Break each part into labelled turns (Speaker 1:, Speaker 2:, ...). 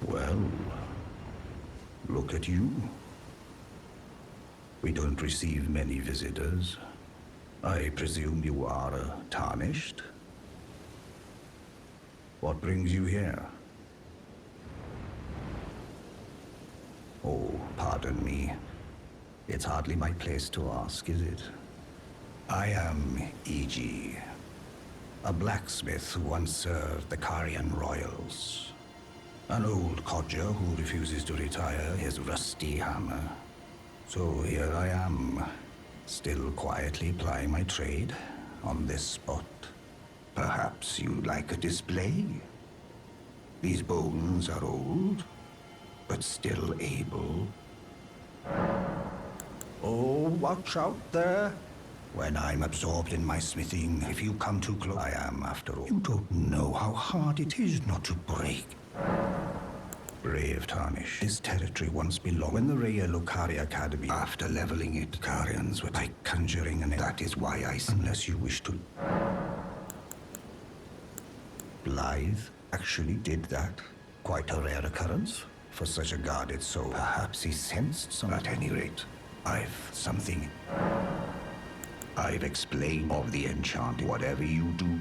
Speaker 1: Well, look at you. We don't receive many visitors. I presume you are tarnished? What brings you here? Oh, pardon me. It's hardly my place to ask, is it? I am E.G., a blacksmith who once served the Carian royals. An old codger who refuses to retire his rusty hammer. So here I am, still quietly plying my trade on this spot. Perhaps you'd like a display? These bones are old, but still able. Oh, watch out there. When I'm absorbed in my smithing, if you come too close, I am, after all. You don't know how hard it is not to break. Brave Tarnish. This territory once belonged when the Raya Lucari Academy. After leveling it, Carians were by conjuring, and that is why unless you wish to. Blythe actually did that. Quite a rare occurrence for such a guarded soul. Perhaps he sensed some. At any rate, I've explained of the enchanted. Whatever you do.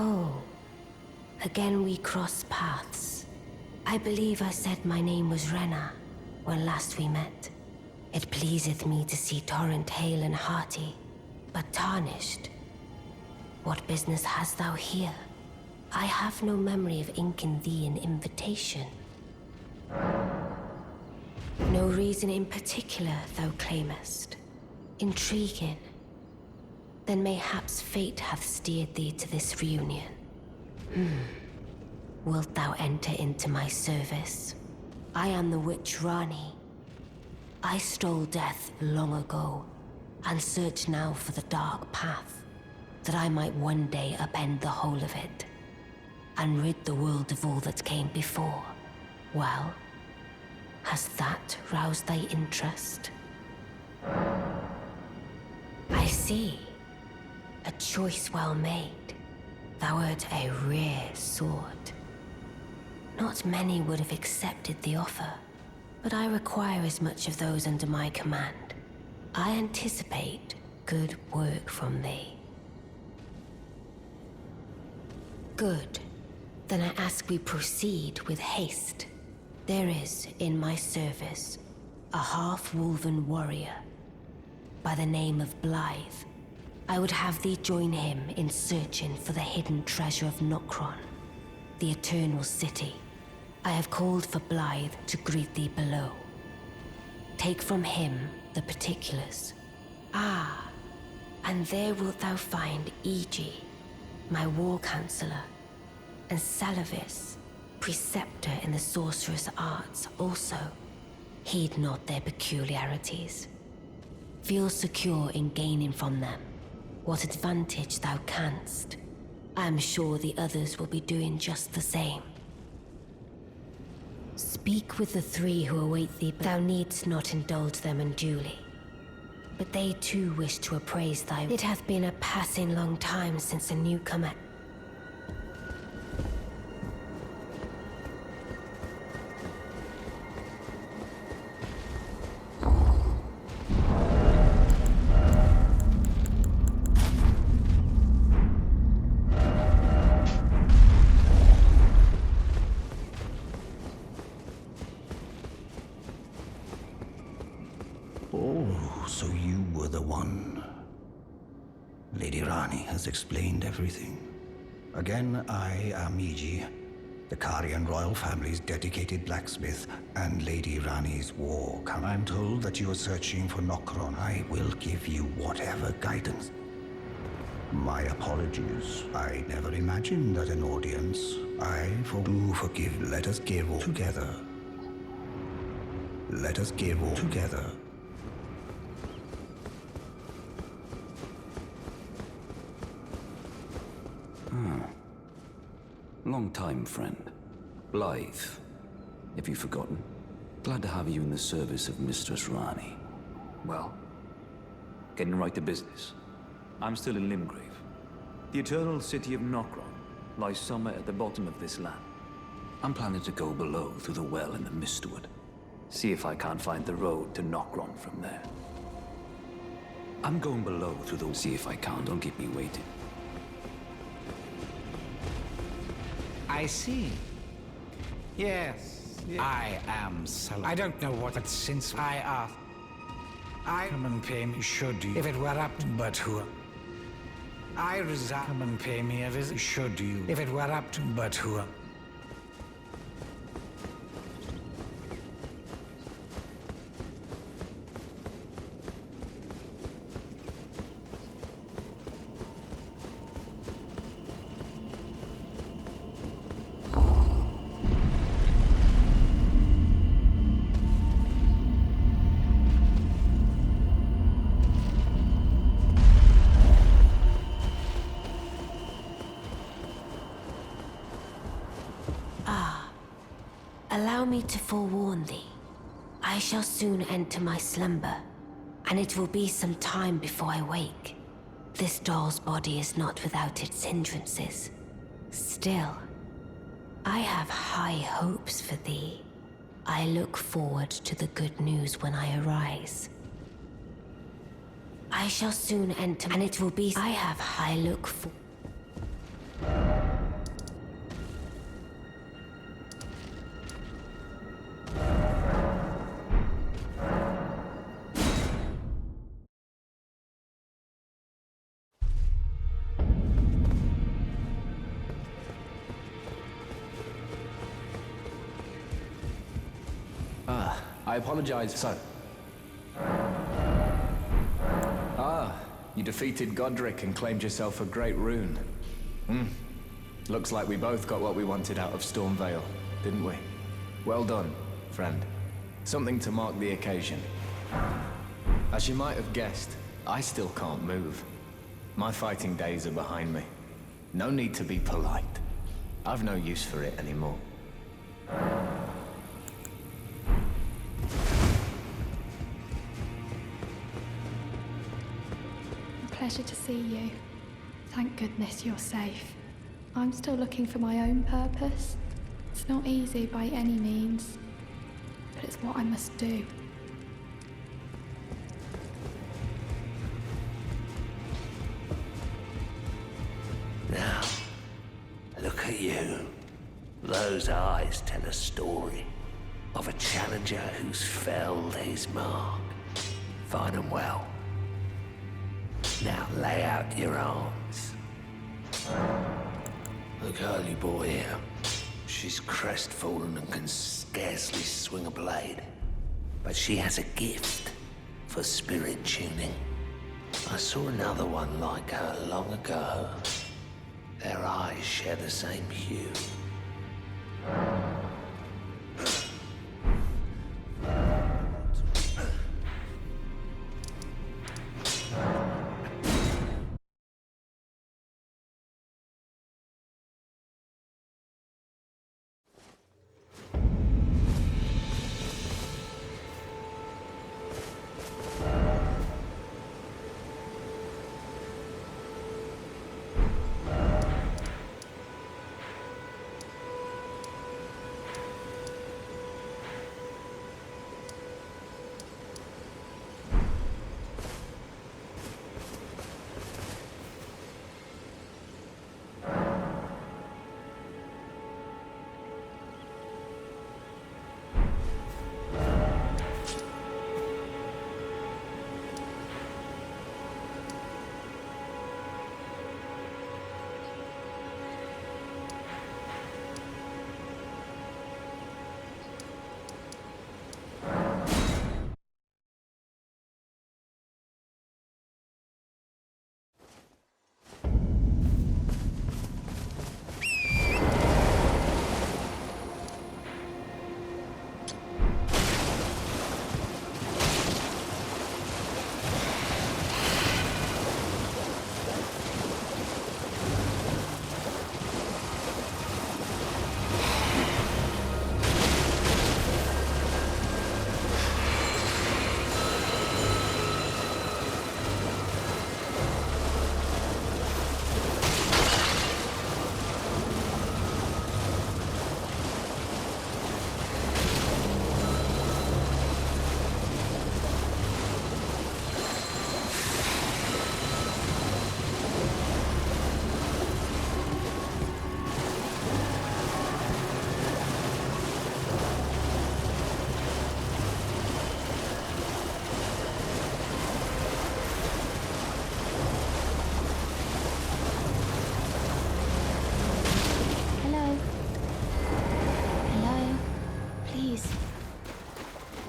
Speaker 2: Oh, again we cross paths. I believe I said my name was Rena when last we met. It pleaseth me to see Torrent hale and hearty, but tarnished. What business hast thou here? I have no memory of inking thee an invitation. No reason in particular thou claimest. Intriguing. Then mayhaps fate hath steered thee to this reunion. Wilt thou enter into my service? I am the witch Rani. I stole death long ago, and search now for the dark path, that I might one day upend the whole of it, and rid the world of all that came before. Well, has that roused thy interest? I see. A choice well made. Thou art a rare sword. Not many would have accepted the offer, but I require as much of those under my command. I anticipate good work from thee. Good. Then I ask we proceed with haste. There is, in my service, a half-wolven warrior by the name of Blythe. I would have thee join him in searching for the hidden treasure of Nokron, the Eternal City. I have called for Blythe to greet thee below. Take from him the particulars. Ah, and there wilt thou find Iji, my war counselor, and Salavis, preceptor in the sorcerous arts also. Heed not their peculiarities. Feel secure in gaining from them what advantage thou canst. I am sure the others will be doing just the same. Speak with the three who await thee, but thou needst not indulge them unduly. But they too wish to appraise thy... It hath been a passing long time since a newcomer...
Speaker 1: Oh, so you were the one. Lady Rani has explained everything. Again, I am Iji, the Karian royal family's dedicated blacksmith and Lady Rani's war. I'm told that you are searching for Nokron. I will give you whatever guidance. My apologies. I never imagined that an audience. Do forgive. Let us give all together. Let us give all together.
Speaker 3: Long time, friend. Blythe. Have you forgotten? Glad to have you in the service of Mistress Rani. Well, getting right to business. I'm still in Limgrave. The eternal city of Nokron lies somewhere at the bottom of this land. I'm planning to go below through the well in the Mistwood. See if I can't find the road to Nokron from there. I'm going below through the... See if I can't. Don't keep me waiting.
Speaker 4: I see. Yes. I am Salah. I don't know what, but since I asked, I come and pay me should you. If it were up to but who? I resign. Come and pay me a visit should you. If it were up to but who?
Speaker 2: Allow me to forewarn thee. I shall soon enter my slumber, and it will be some time before I wake. This doll's body is not without its hindrances. Still, I have high hopes for thee. I look forward to the good news when I arise. I shall soon enter, and it will be... I have high look for...
Speaker 5: I apologize, so... you defeated Godric and claimed yourself a great rune. Looks like we both got what we wanted out of Stormvale, didn't we? Well done, friend. Something to mark the occasion. As you might have guessed, I still can't move. My fighting days are behind me. No need to be polite. I've no use for it anymore.
Speaker 6: Pleasure to see you. Thank goodness you're safe. I'm still looking for my own purpose. It's not easy by any means, but it's what I must do.
Speaker 7: Now, look at you. Those eyes tell a story of a challenger who's felled his mark. Find 'em well. Now lay out your arms. The girly boy here. She's crestfallen and can scarcely swing a blade. But she has a gift for spirit tuning. I saw another one like her long ago. Their eyes share the same hue.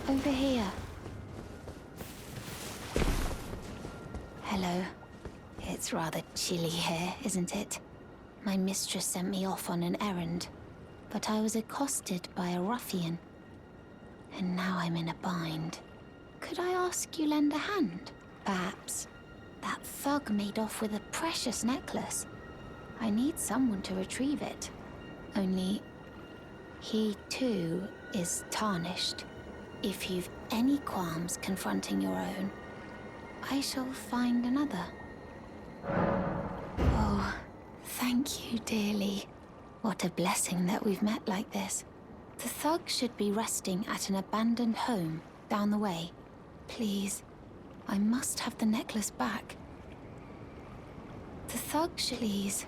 Speaker 2: Over here. Hello. It's rather chilly here, isn't it? My mistress sent me off on an errand, but I was accosted by a ruffian. And now I'm in a bind. Could I ask you lend a hand? Perhaps. That thug made off with a precious necklace. I need someone to retrieve it. Only, he too is tarnished. If you've any qualms confronting your own, I shall find another. Oh, thank you dearly. What a blessing that we've met like this. The thug should be resting at an abandoned home down the way. Please, I must have the necklace back. The thug should please.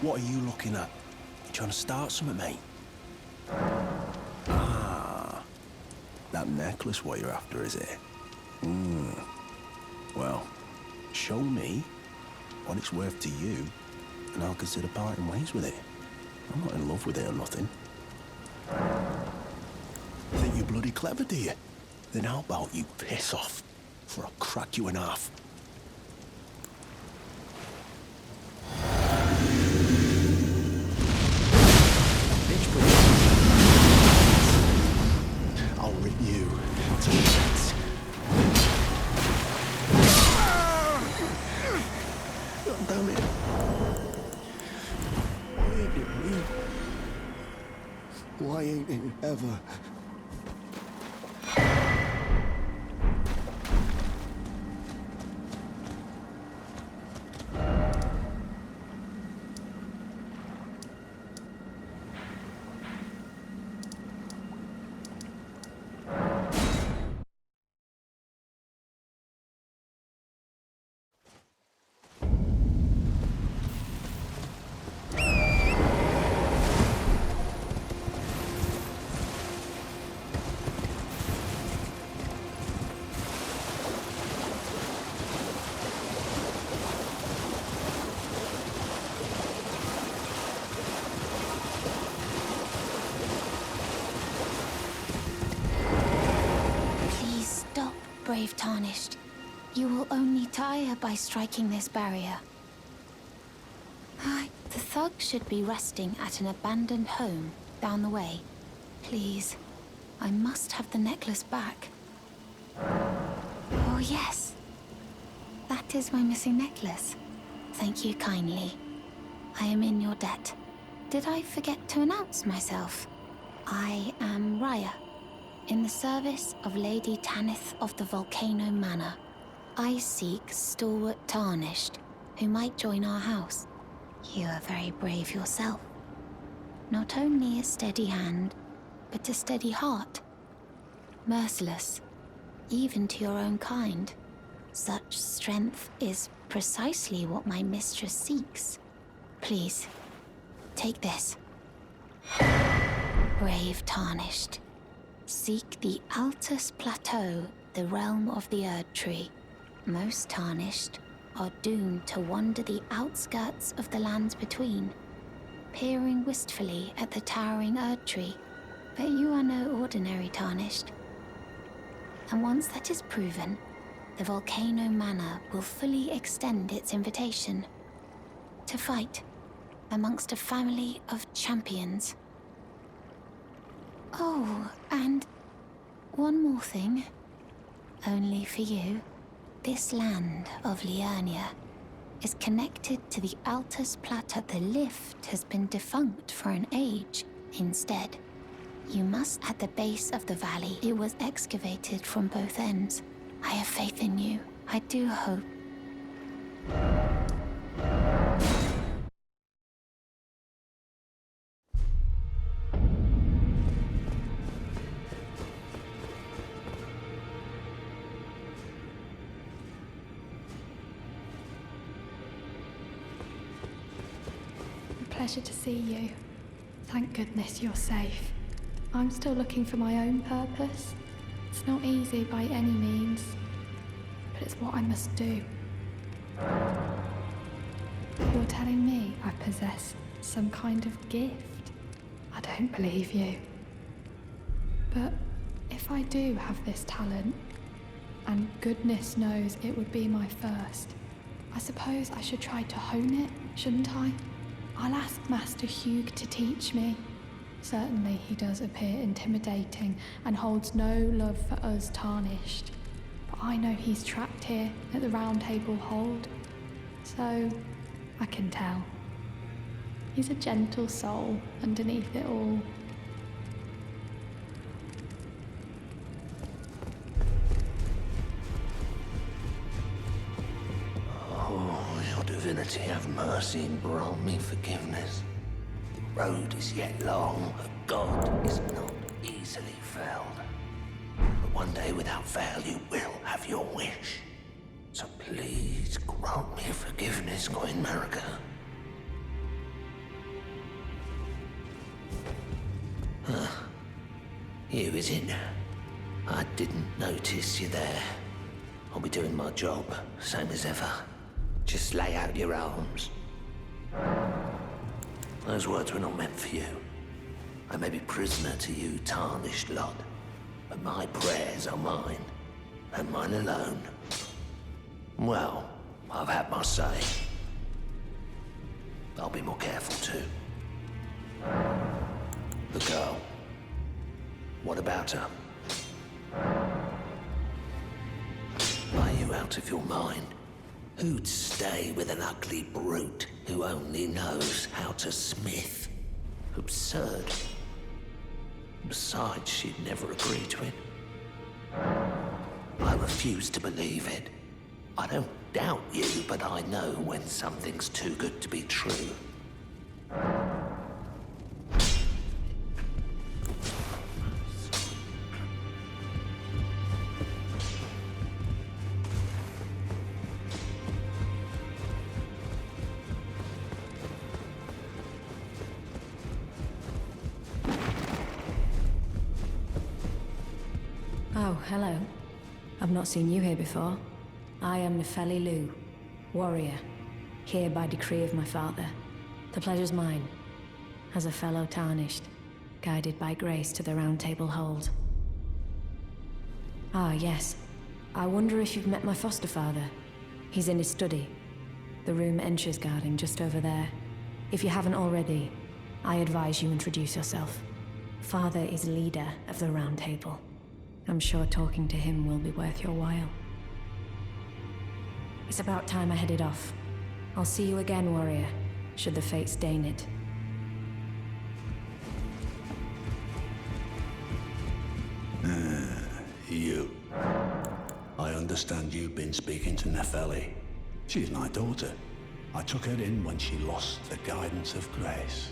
Speaker 8: What are you looking at? You trying to start something, mate? That necklace what you're after, is it? Well, show me what it's worth to you, and I'll consider parting ways with it. I'm not in love with it or nothing. Think you're bloody clever, do you? Then how about you piss off, or I'll crack you in half. I'll rip you to bits. God damn it. Why ain't it ever?
Speaker 2: Brave Tarnished. You will only tire by striking this barrier. The thug should be resting at an abandoned home down the way. Please, I must have the necklace back. Oh yes, that is my missing necklace. Thank you kindly. I am in your debt. Did I forget to announce myself? I am Raya, in the service of Lady Tanith of the Volcano Manor. I seek stalwart Tarnished, who might join our house. You are very brave yourself. Not only a steady hand, but a steady heart. Merciless, even to your own kind. Such strength is precisely what my mistress seeks. Please, take this. Brave Tarnished. Seek the Altus Plateau, the realm of the Erd Tree. Most Tarnished are doomed to wander the outskirts of the lands between, peering wistfully at the towering Erd Tree. But you are no ordinary Tarnished. And once that is proven, the Volcano Manor will fully extend its invitation to fight amongst a family of champions. Oh, and one more thing. Only for you. This land of Liurnia is connected to the Altus Plateau. The lift has been defunct for an age. Instead, you must at the base of the valley. It was excavated from both ends. I have faith in you. I do hope.
Speaker 6: Pleasure to see you. Thank goodness you're safe. I'm still looking for my own purpose. It's not easy by any means, but it's what I must do. You're telling me I possess some kind of gift? I don't believe you. But if I do have this talent, and goodness knows it would be my first, I suppose I should try to hone it, shouldn't I? I'll ask Master Hugh to teach me. Certainly he does appear intimidating and holds no love for us Tarnished. But I know he's trapped here at the Round Table Hold, so I can tell. He's a gentle soul underneath it all.
Speaker 7: Oh, your divinity have mercy and grant me forgiveness. The road is yet long, but God is not easily felled. But one day without fail you will have your wish. So please grant me forgiveness, Queen Marika. You, is it? I didn't notice you there. I'll be doing my job, same as ever. Just lay out your arms. Those words were not meant for you. I may be prisoner to you, tarnished lot, but my prayers are mine, and mine alone. Well, I've had my say. I'll be more careful too. The girl. What about her? Are you out of your mind? Who'd stay with an ugly brute who only knows how to smith? Absurd. Besides, she'd never agree to it. I refuse to believe it. I don't doubt you, but I know when something's too good to be true.
Speaker 2: Oh, hello. I've not seen you here before. I am Nepheli Loux, warrior, here by decree of my father. The pleasure's mine, as a fellow tarnished, guided by grace to the Round Table hold. Ah, yes. I wonder if you've met my foster father. He's in his study, the room Encher's guarding just over there. If you haven't already, I advise you introduce yourself. Father is leader of the Round Table. I'm sure talking to him will be worth your while. It's about time I headed off. I'll see you again, warrior, should the fates deign it.
Speaker 8: You. I understand you've been speaking to Nepheli. She's my daughter. I took her in when she lost the guidance of grace.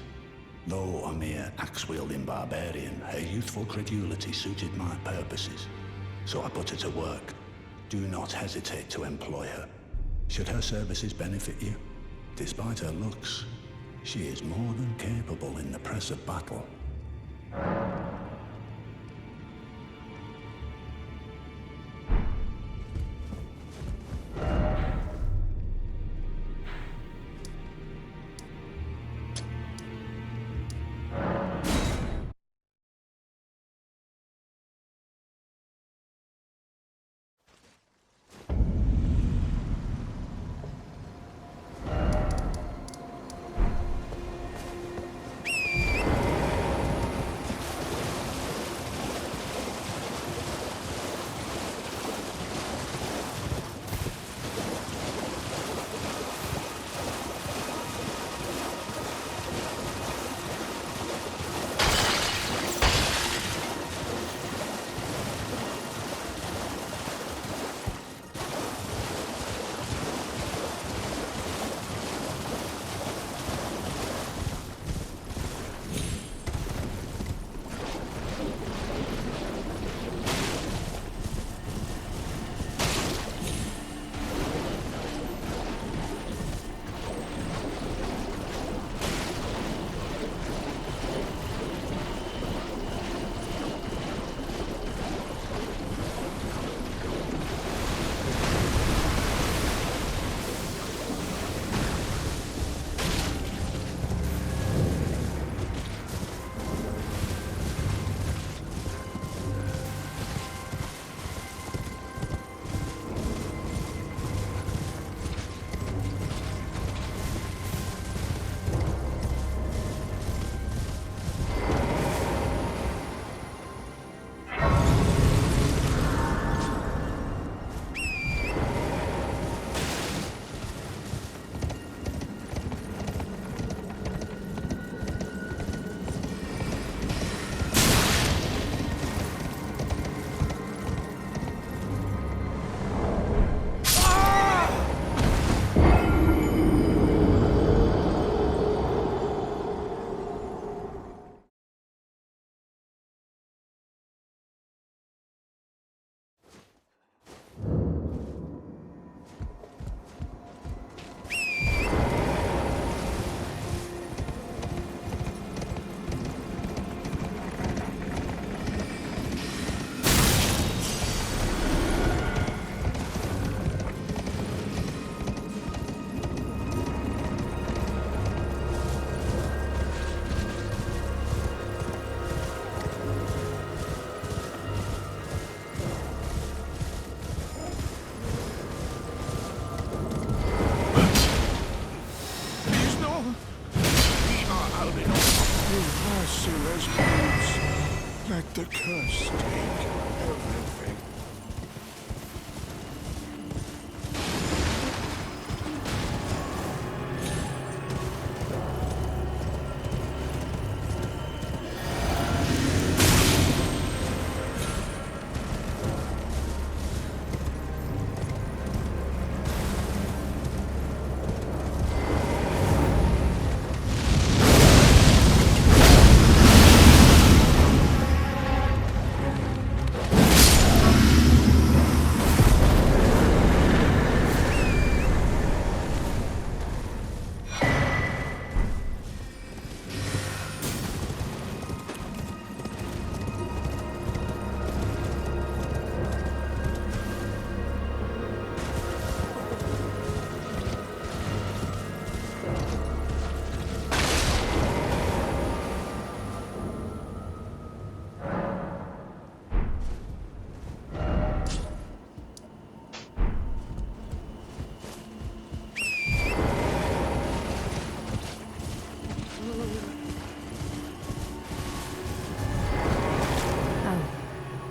Speaker 8: Though a mere axe-wielding barbarian, her youthful credulity suited my purposes. So I put her to work. Do not hesitate to employ her. Should her services benefit you, despite her looks, she is more than capable in the press of battle.
Speaker 9: Let the curse take everything.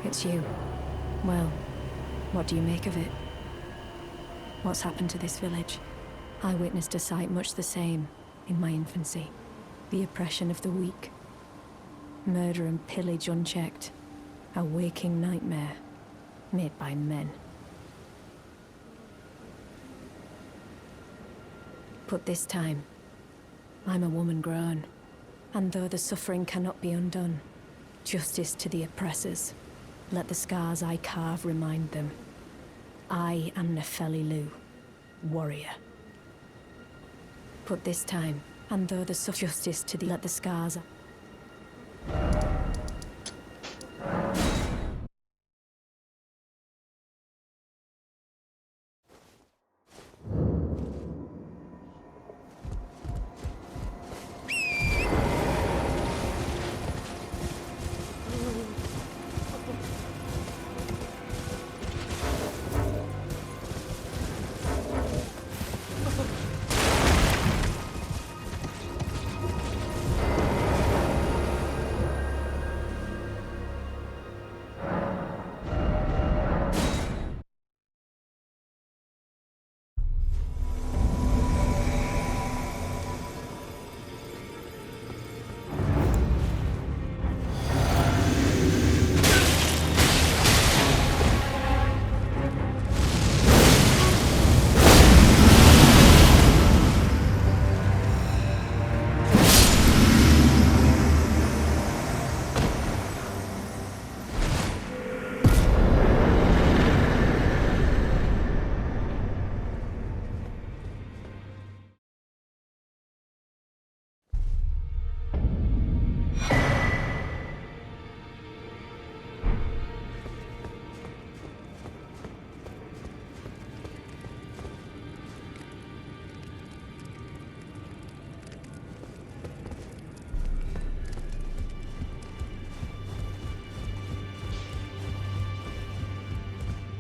Speaker 10: It's you. Well, what do you make of it? What's happened to this village? I witnessed a sight much the same in my infancy. The oppression of the weak. Murder and pillage unchecked. A waking nightmare made by men. But this time, I'm a woman grown. And though the suffering cannot be undone, justice to the oppressors. Let the scars I carve remind them. I am Nepheli Loux, warrior. But this time, and though the justice to the let the scars.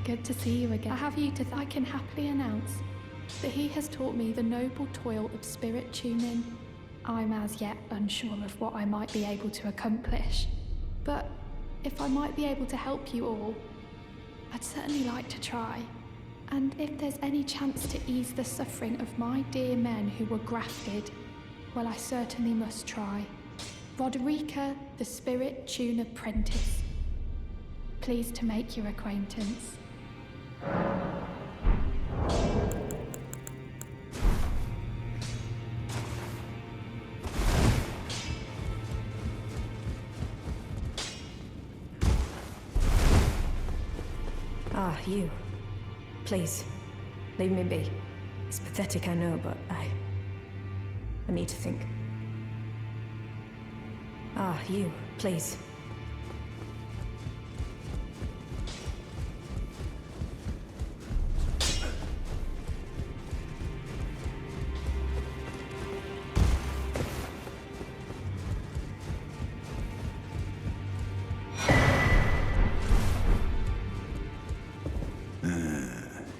Speaker 6: Good to see you again. I have you to I can happily announce that he has taught me the noble toil of spirit tuning. I'm as yet unsure of what I might be able to accomplish, but if I might be able to help you all, I'd certainly like to try. And if there's any chance to ease the suffering of my dear men who were grafted, well, I certainly must try. Roderica, the Spirit Tune Apprentice. Pleased to make your acquaintance.
Speaker 10: Ah, you. Please, leave me be. It's pathetic, I know, but I need to think. Ah, you. Please.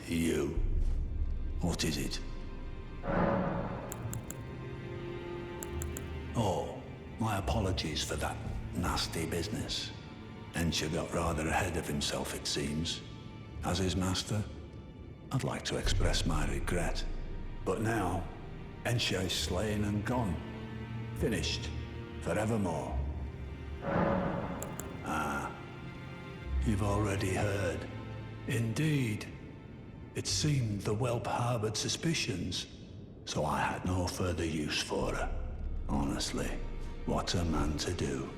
Speaker 8: You. What is it? Oh, my apologies for that nasty business. Ensha got rather ahead of himself, it seems. As his master, I'd like to express my regret. But now, Ensha is slain and gone. Finished. Forevermore. Ah. You've already heard. Indeed. It seemed the whelp harbored suspicions, so I had no further use for her. Honestly, what a man to do.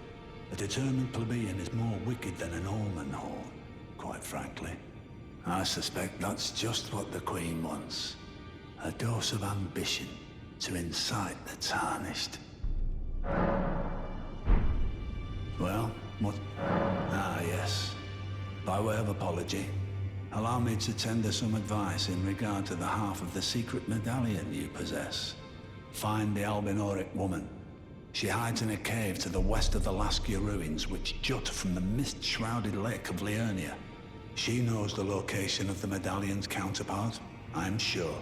Speaker 8: A determined plebeian is more wicked than an omen horn, quite frankly. I suspect that's just what the Queen wants. A dose of ambition to incite the tarnished. Well, what? Ah, yes. By way of apology, allow me to tender some advice in regard to the half of the secret medallion you possess. Find the Albinoric woman. She hides in a cave to the west of the Laskia ruins, which jut from the mist-shrouded lake of Liurnia. She knows the location of the medallion's counterpart, I'm sure.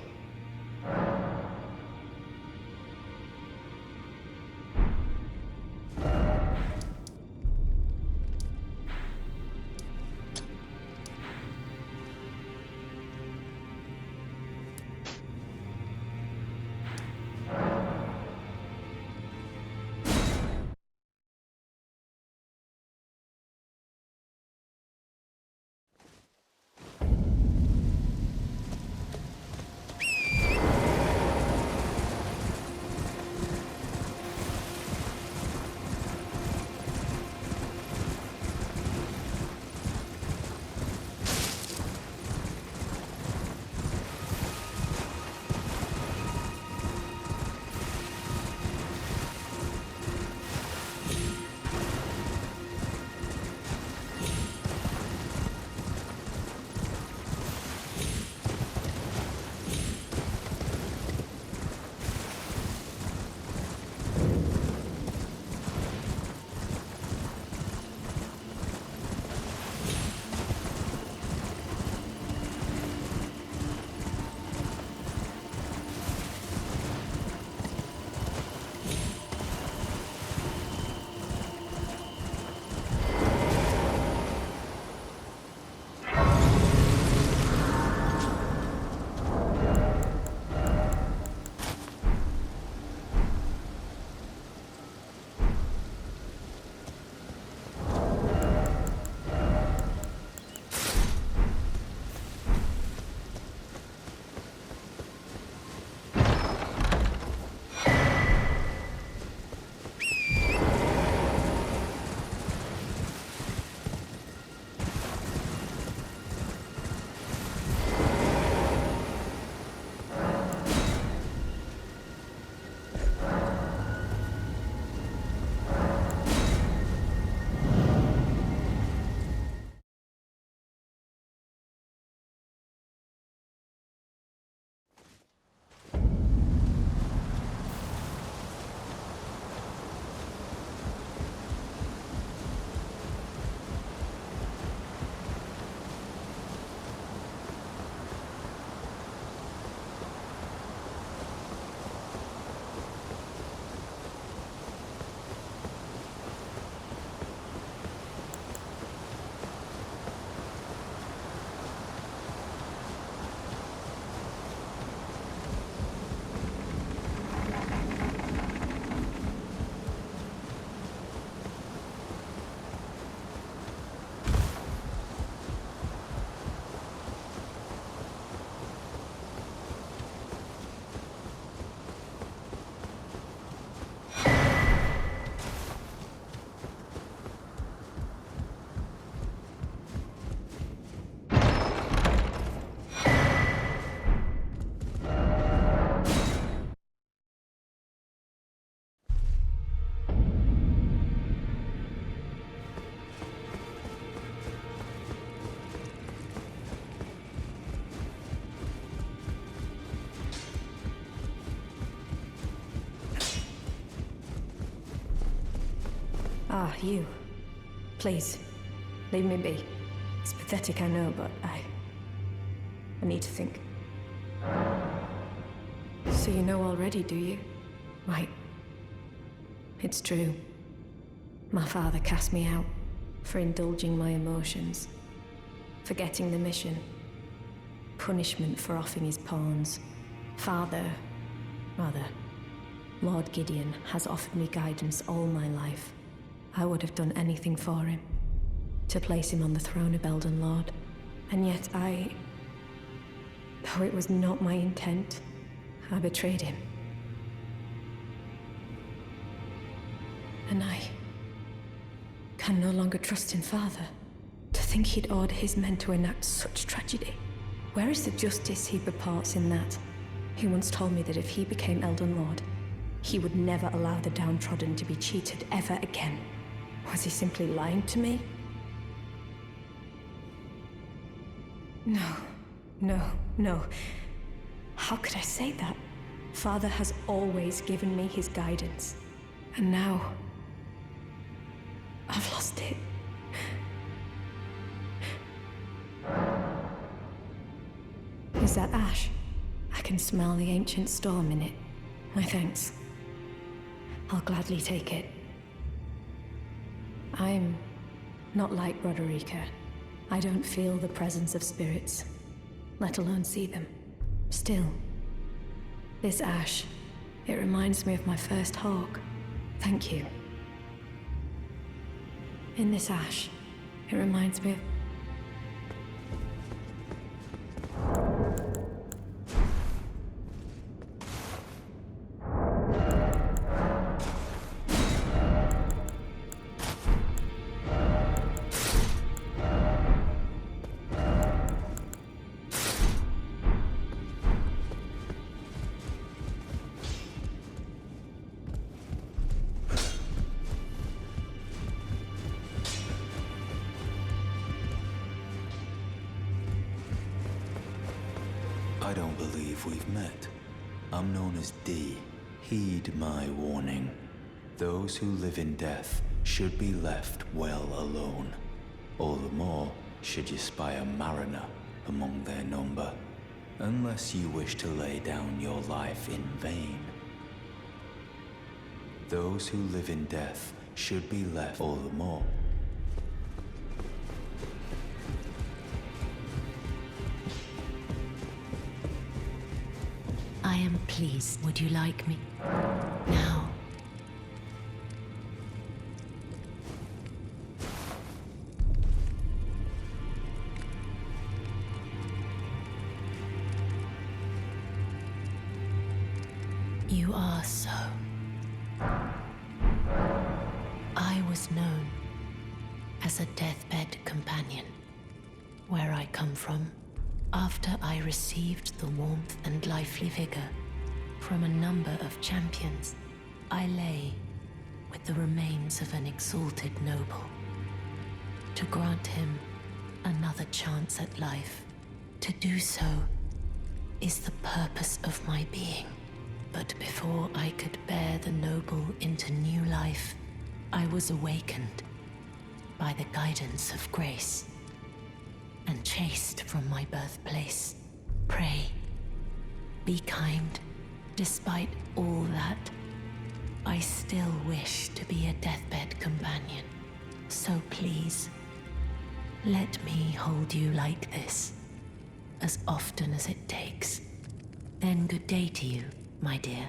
Speaker 10: Ah, you. Please, leave me be. It's pathetic, I know, but I need to think. So you know already, do you? Right. It's true. My father cast me out. for indulging my emotions, forgetting the mission, punishment for offing his pawns. Lord Gideon has offered me guidance all my life. I would have done anything for him, to place him on the throne of Elden Lord. And yet though it was not my intent, I betrayed him. And I can no longer trust in Father. To think he'd order his men to enact such tragedy. Where is the justice he purports in that? He once told me that if he became Elden Lord, he would never allow the downtrodden to be cheated ever again. Was he simply lying to me? No. How could I say that? Father has always given me his guidance. And now, I've lost it. Is that ash? I can smell the ancient storm in it. My thanks. I'll gladly take it. I'm not like Broderica. I don't feel the presence of spirits, let alone see them. Still, this ash, it reminds me of my first hawk. Thank you. In this ash, it reminds me of...
Speaker 11: I don't believe we've met. I'm known as D. Heed my warning. Those who live in death should be left well alone. All the more should you spy a mariner among their number. Unless you wish to lay down your life in vain. Those who live in death should be left all the more.
Speaker 2: I am pleased. Would you like me? Now. You are so. I was known as a deathbed companion. Where I come from, after I received the warmth and lively vigor from a number of champions, I lay with the remains of an exalted noble. To grant him another chance at life, to do so is the purpose of my being. But before I could bear the noble into new life, I was awakened by the guidance of grace and chased from my birthplace. Pray, be kind. Despite all that, I still wish to be a deathbed companion. So please, let me hold you like this, as often as it takes. Then good day to you, my dear.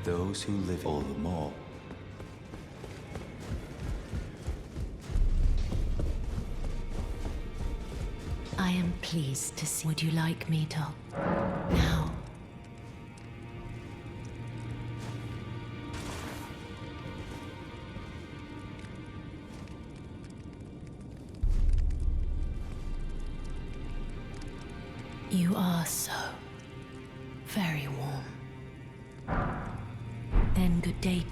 Speaker 11: Those who live all the more.
Speaker 2: I am pleased to see. Would you like me to? Now. You are so very warm. Then good day.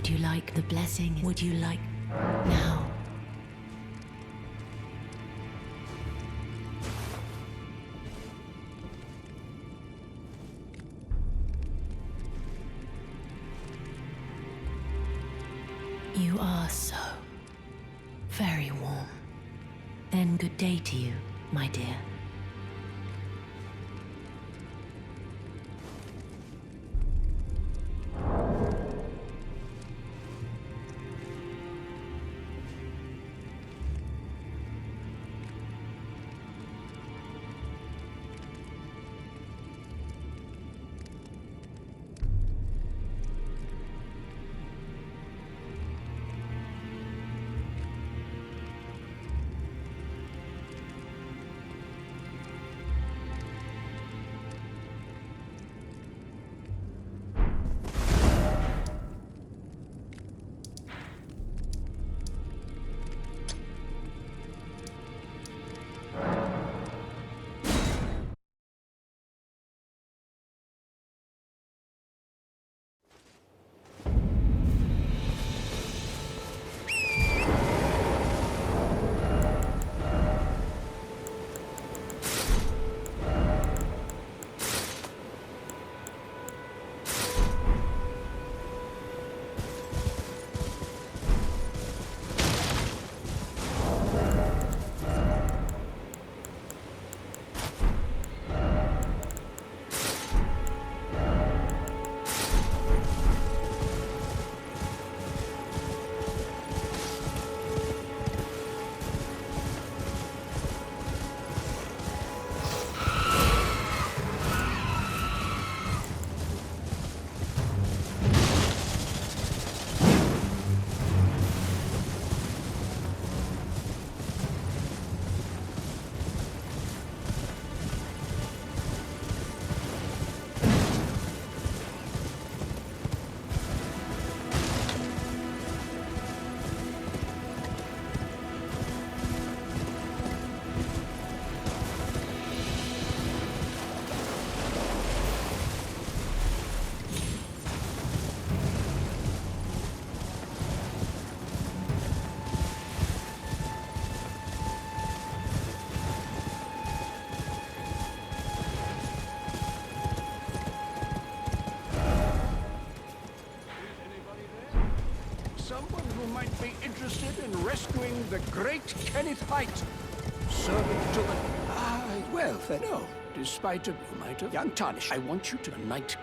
Speaker 2: Would you like the blessing? Would you like... Now. You are so very warm. Then good day to you, my dear.
Speaker 9: Someone who might be interested in rescuing the great Kenneth Height. Servant to the... well, no. Despite you might have... Young Tarnish, I want you to night...